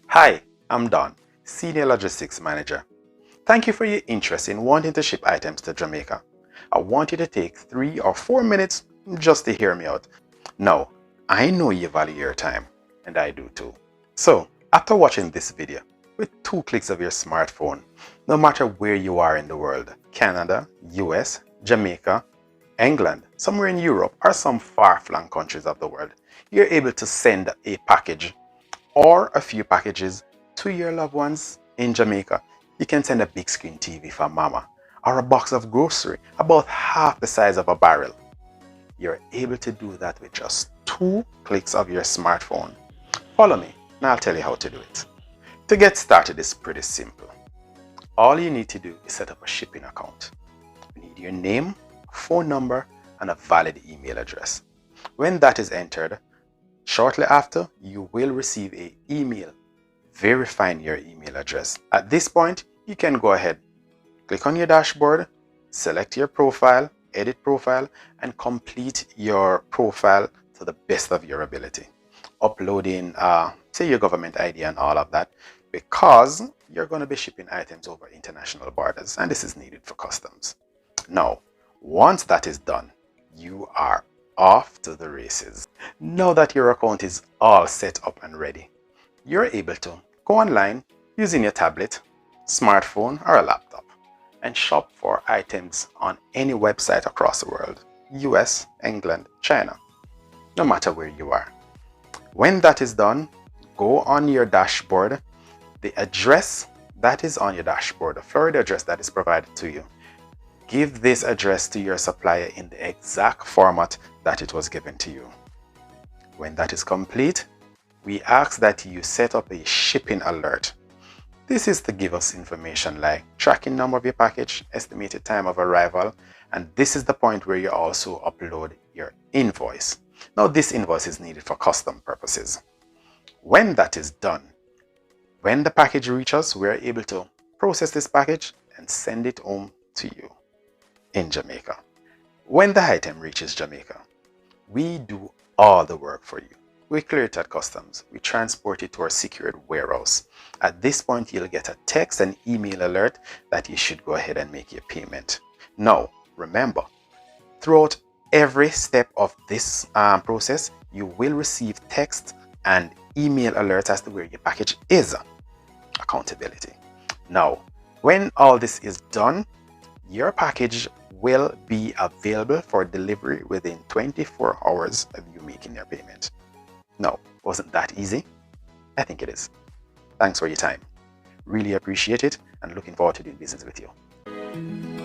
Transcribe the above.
Hi, I'm Don, Senior Logistics Manager. Thank you for your interest in wanting to ship items to Jamaica. I want you to take 3 or 4 minutes just to hear me out. Now, I know you value your time, and I do too. So, after watching this video, with 2 clicks of your smartphone, no matter where you are in the world, Canada, US, Jamaica, England, somewhere in Europe, or some far-flung countries of the world, you're able to send a package or a few packages to your loved ones in Jamaica. You can send a big screen TV for mama or a box of grocery about half the size of a barrel. You're able to do that with just 2 clicks of your smartphone. Follow me and I'll tell you how to do it. To get started is pretty simple. All you need to do is set up a shipping account. You need your name, phone number, and a valid email address. When that is entered, shortly after, you will receive an email verifying your email address. At this point, you can go ahead, click on your dashboard, select your profile, edit profile, and complete your profile to the best of your ability. Uploading, say, your government ID and all of that, because you're going to be shipping items over international borders, and this is needed for customs. Now, once that is done, you are off to the races. Now that your account is all set up and ready, you're able to go online using your tablet, smartphone, or a laptop and shop for items on any website across the world, US, England, China, no matter where you are. When that is done, go on your dashboard. The address that is on your dashboard, the Florida address that is provided to you, give this address to your supplier in the exact format that it was given to you. When that is complete, we ask that you set up a shipping alert. This is to give us information like tracking number of your package, estimated time of arrival, and this is the point where you also upload your invoice. Now, this invoice is needed for custom purposes. When that is done, when the package reaches, we are able to process this package and send it home to you in Jamaica. When the item reaches Jamaica, we do all the work for you. We clear it at customs. We transport it to our secured warehouse. At this point, you'll get a text and email alert that you should go ahead and make your payment. Now, remember, throughout every step of this process, you will receive text and email alerts as to where your package is. Accountability. Now, when all this is done, your package will be available for delivery within 24 hours of you making your payment. No, wasn't that easy? I think it is. Thanks for your time. Really appreciate it and looking forward to doing business with you.